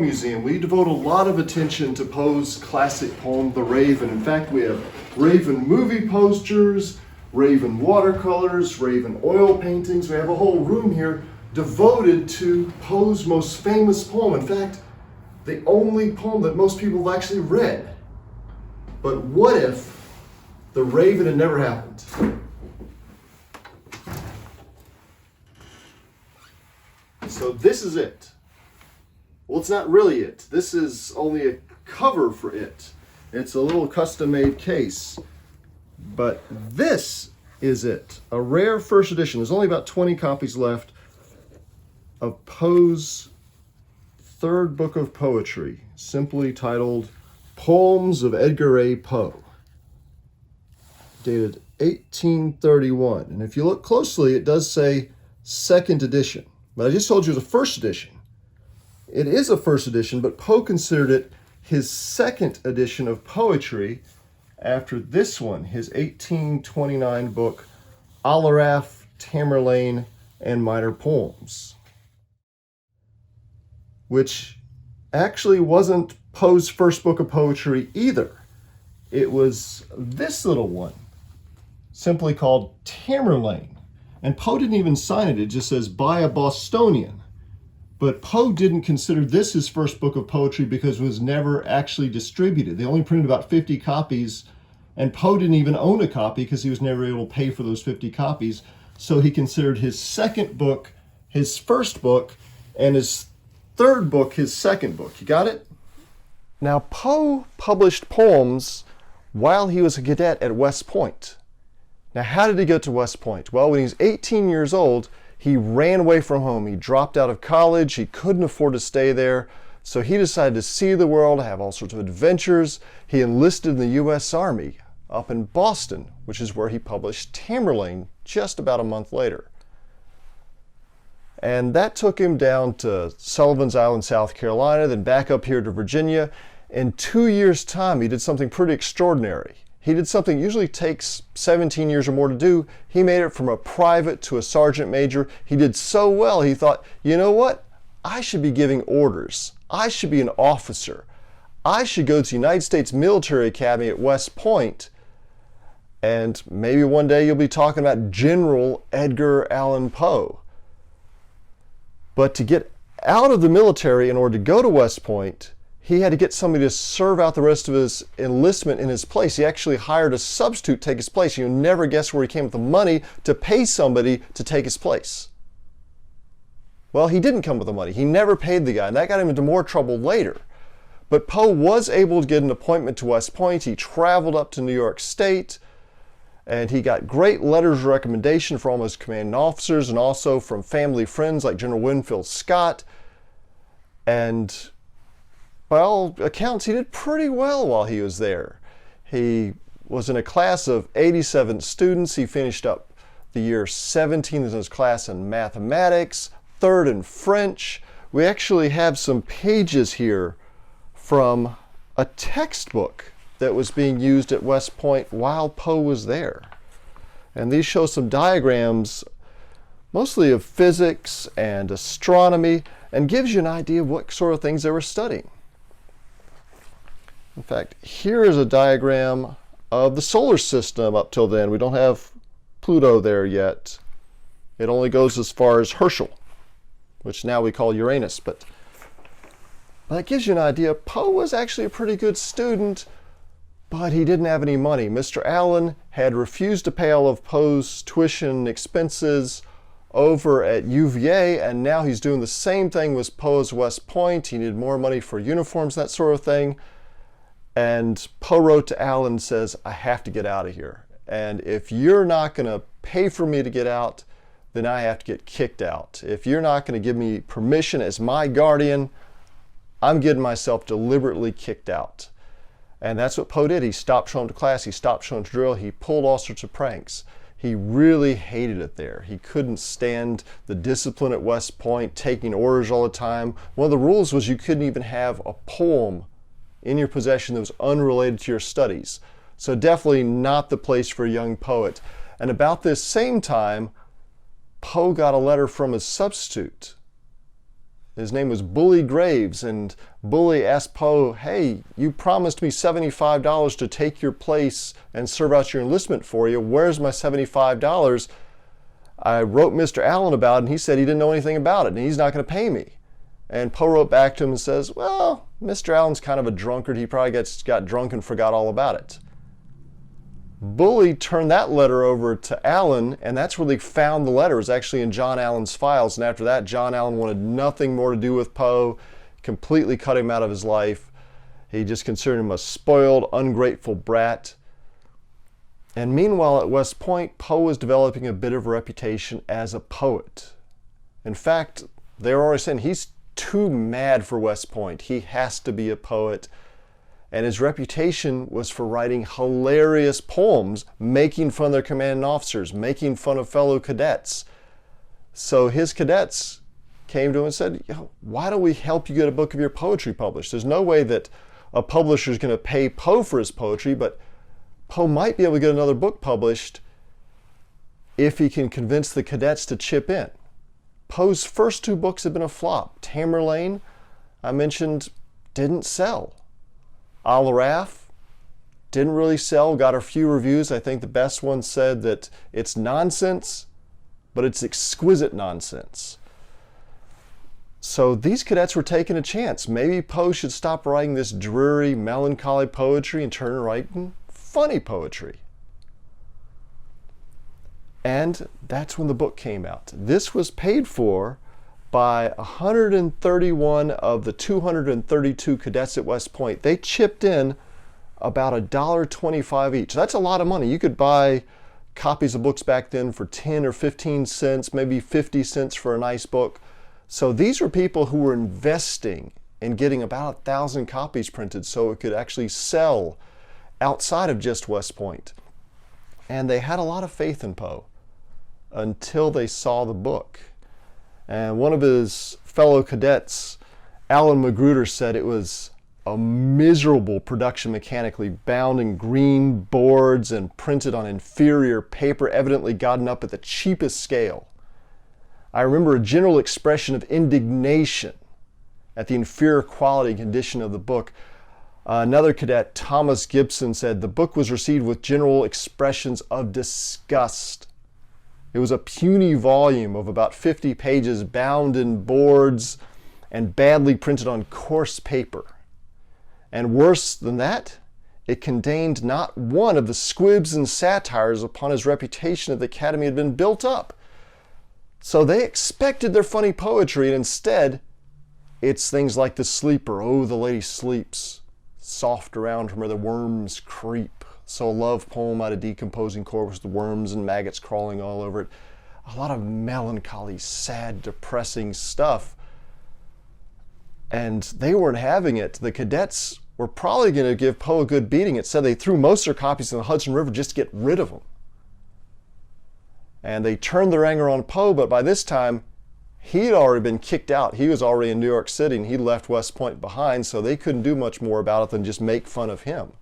Museum, we devote a lot of attention to Poe's classic poem, The Raven. In fact, we have Raven movie posters, Raven watercolors, Raven oil paintings. We have a whole room here devoted to Poe's most famous poem. In fact, the only poem that most people have actually read. But what if The Raven had never happened? So this is it. Well, it's not really it. This is only a cover for it. It's a little custom-made case. But this is it. A rare first edition. There's only about 20 copies left of Poe's third book of poetry, simply titled Poems of Edgar A. Poe, dated 1831. And if you look closely, it does say second edition. But I just told you it was a first edition. It is a first edition, but Poe considered it his second edition of poetry after this one, his 1829 book, Alaraf, Tamerlane, and Minor Poems, which actually wasn't Poe's first book of poetry either. It was this little one, simply called Tamerlane. And Poe didn't even sign it. It just says, by a Bostonian. But Poe didn't consider this his first book of poetry because it was never actually distributed. They only printed about 50 copies, and Poe didn't even own a copy because he was never able to pay for those 50 copies. So he considered his second book his first book, and his third book his second book. You got it? Now, Poe published poems while he was a cadet at West Point. Now, how did he get to West Point? Well, when he was 18 years old, he ran away from home. He dropped out of college. He couldn't afford to stay there. So he decided to see the world, have all sorts of adventures. He enlisted in the U.S. Army up in Boston, which is where he published Tamerlane just about a month later. And that took him down to Sullivan's Island, South Carolina, then back up here to Virginia. In 2 years' time, he did something pretty extraordinary. He did something usually takes 17 years or more to do. He made it from a private to a sergeant major. He did so well, he thought, you know what? I should be giving orders. I should be an officer. I should go to the United States Military Academy at West Point, and maybe one day you'll be talking about General Edgar Allan Poe. But to get out of the military in order to go to West Point, he had to get somebody to serve out the rest of his enlistment in his place. He actually hired a substitute to take his place. You'll never guess where he came with the money to pay somebody to take his place. Well, he didn't come with the money. He never paid the guy, and that got him into more trouble later. But Poe was able to get an appointment to West Point. He traveled up to New York State, and he got great letters of recommendation from his commanding officers and also from family friends like General Winfield Scott. And by all accounts, he did pretty well while he was there. He was in a class of 87 students. He finished up the year 17th in his class in mathematics, third in French. We actually have some pages here from a textbook that was being used at West Point while Poe was there. And these show some diagrams, mostly of physics and astronomy, and gives you an idea of what sort of things they were studying. In fact, here is a diagram of the solar system up till then. We don't have Pluto there yet. It only goes as far as Herschel, which now we call Uranus. But that gives you an idea. Poe was actually a pretty good student, but he didn't have any money. Mr. Allen had refused to pay all of Poe's tuition expenses over at UVA, and now he's doing the same thing with Poe's West Point. He needed more money for uniforms, that sort of thing. And Poe wrote to Allen and says, I have to get out of here. And if you're not going to pay for me to get out, then I have to get kicked out. If you're not going to give me permission as my guardian, I'm getting myself deliberately kicked out. And that's what Poe did. He stopped showing to class. He stopped showing to drill. He pulled all sorts of pranks. He really hated it there. He couldn't stand the discipline at West Point, taking orders all the time. One of the rules was you couldn't even have a poem in your possession that was unrelated to your studies. So definitely not the place for a young poet. And about this same time, Poe got a letter from his substitute His name was Bully Graves, and Bully asked Poe, hey, you promised me $75 to take your place and serve out your enlistment for you. Where's my $75? I wrote Mr. Allen about it, and he said he didn't know anything about it, and he's not going to pay me. And Poe wrote back to him and says, well, Mr. Allen's kind of a drunkard. He probably got drunk and forgot all about it. Bully turned that letter over to Allen, and that's where they found the letter. It was actually in John Allen's files, and after that, John Allen wanted nothing more to do with Poe, completely cut him out of his life. He just considered him a spoiled, ungrateful brat. And meanwhile, at West Point, Poe was developing a bit of a reputation as a poet. In fact, they were already saying he's too mad for West Point. He has to be a poet. And his reputation was for writing hilarious poems, making fun of their commanding officers, making fun of fellow cadets. So his cadets came to him and said, why don't we help you get a book of your poetry published? There's no way that a publisher is going to pay Poe for his poetry, but Poe might be able to get another book published if he can convince the cadets to chip in. Poe's first 2 books have been a flop. Tamerlane, I mentioned, didn't sell. Al-Araf didn't really sell, got a few reviews. I think the best one said that it's nonsense, but it's exquisite nonsense. So these cadets were taking a chance. Maybe Poe should stop writing this dreary, melancholy poetry and turn to writing funny poetry. And that's when the book came out. This was paid for by 131 of the 232 cadets at West Point. They chipped in about $1.25 each. That's a lot of money. You could buy copies of books back then for 10 or 15 cents, maybe 50 cents for a nice book. So these were people who were investing in getting about 1,000 copies printed so it could actually sell outside of just West Point. And they had a lot of faith in Poe until they saw the book. And one of his fellow cadets, Alan Magruder, said it was a miserable production mechanically, bound in green boards and printed on inferior paper, evidently gotten up at the cheapest scale. I remember a general expression of indignation at the inferior quality and condition of the book. Another cadet, Thomas Gibson, said the book was received with general expressions of disgust. It was a puny volume of about 50 pages bound in boards and badly printed on coarse paper. And worse than that, it contained not one of the squibs and satires upon his reputation at the Academy had been built up. So they expected their funny poetry, and instead, it's things like The Sleeper, oh, the lady sleeps, soft around from where the worms creep. So a love poem out of decomposing corpse, the worms and maggots crawling all over it. A lot of melancholy, sad, depressing stuff. And they weren't having it. The cadets were probably going to give Poe a good beating. It said they threw most of their copies in the Hudson River just to get rid of them. And they turned their anger on Poe, but by this time, he'd already been kicked out. He was already in New York City, and he left West Point behind, so they couldn't do much more about it than just make fun of him.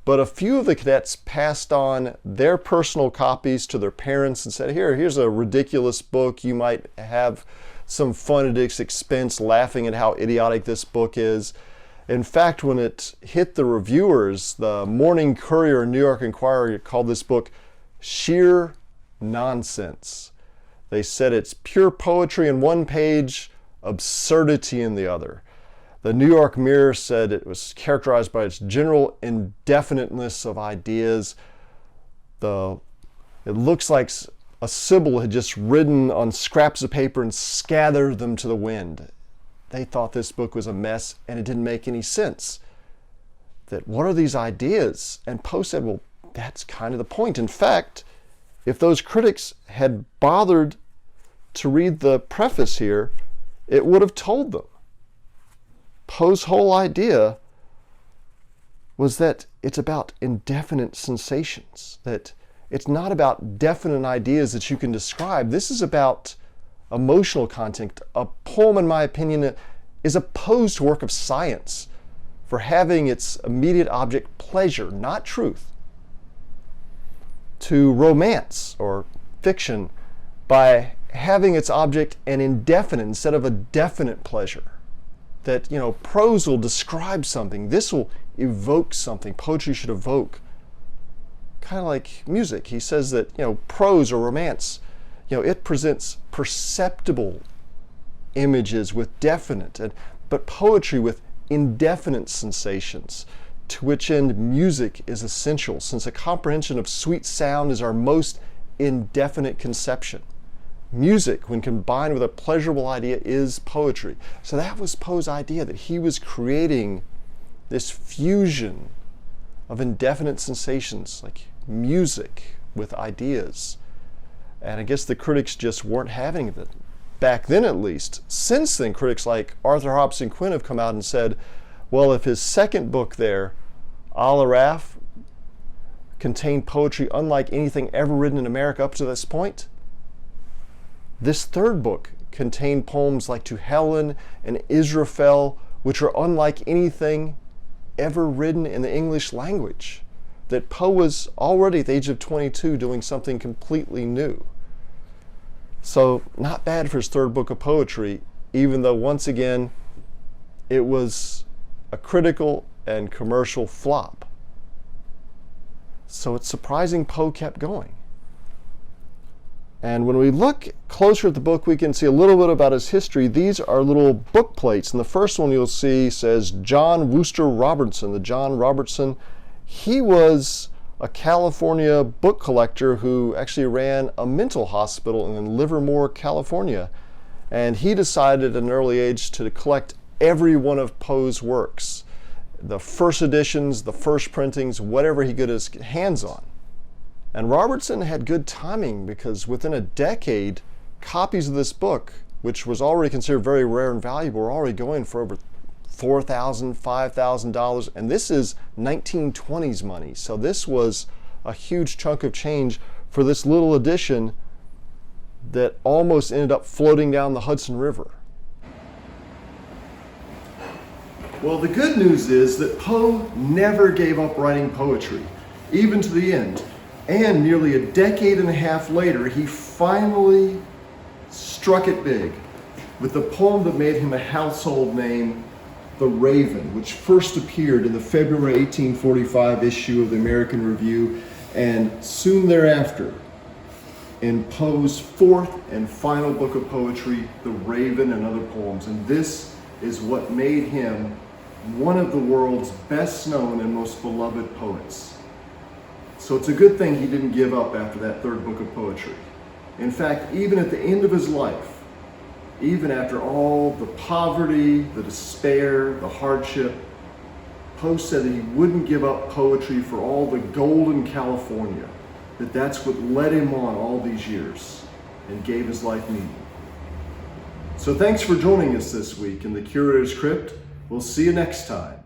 But a few of the cadets passed on their personal copies to their parents and said, here's a ridiculous book. You might have some fun at its expense, laughing at how idiotic this book is. In fact, when it hit the reviewers, the Morning Courier and New York Inquirer called this book sheer nonsense. They said it's pure poetry in one page, absurdity in the other. The New York Mirror said it was characterized by its general indefiniteness of ideas. It looks like a Sybil had just written on scraps of paper and scattered them to the wind. They thought this book was a mess and it didn't make any sense. That what are these ideas? And Poe said, well, that's kind of the point. In fact, if those critics had bothered to read the preface here, it would have told them. Poe's whole idea was that it's about indefinite sensations, that it's not about definite ideas that you can describe. This is about emotional content. A poem, in my opinion, is opposed to work of science for having its immediate object pleasure, not truth, to romance or fiction by having its object an indefinite instead of a definite pleasure. That, prose will describe something. This will evoke something. Poetry should evoke. Kind of like music. He says that, prose or romance, it presents perceptible images with definite, but poetry with indefinite sensations, to which end music is essential, since a comprehension of sweet sound is our most indefinite conception. Music, when combined with a pleasurable idea, is poetry. So that was Poe's idea, that he was creating this fusion of indefinite sensations, like music with ideas. And I guess the critics just weren't having it, back then at least. Since then, critics like Arthur Hobson Quinn have come out and said, well, if his second book there, Al-Araf, contained poetry unlike anything ever written in America up to this point, this third book contained poems like To Helen and Israfel, which are unlike anything ever written in the English language. That Poe was already at the age of 22 doing something completely new. So not bad for his third book of poetry, even though once again it was a critical and commercial flop. So it's surprising Poe kept going. And when we look closer at the book, we can see a little bit about his history. These are little book plates. And the first one you'll see says John Wooster Robertson. The John Robertson, he was a California book collector who actually ran a mental hospital in Livermore, California. And he decided at an early age to collect every one of Poe's works. The first editions, the first printings, whatever he could get his hands on. And Robertson had good timing, because within a decade, copies of this book, which was already considered very rare and valuable, were already going for over $4,000, $5,000. And this is 1920s money. So this was a huge chunk of change for this little edition that almost ended up floating down the Hudson River. Well, the good news is that Poe never gave up writing poetry, even to the end. And nearly a decade and a half later, he finally struck it big with the poem that made him a household name, The Raven, which first appeared in the February 1845 issue of the American Review, and soon thereafter in Poe's fourth and final book of poetry, The Raven and Other Poems. And this is what made him one of the world's best known and most beloved poets. So it's a good thing he didn't give up after that third book of poetry. In fact, even at the end of his life, even after all the poverty, the despair, the hardship, Poe said that he wouldn't give up poetry for all the gold in California, that that's what led him on all these years and gave his life meaning. So thanks for joining us this week in the Curator's Crypt. We'll see you next time.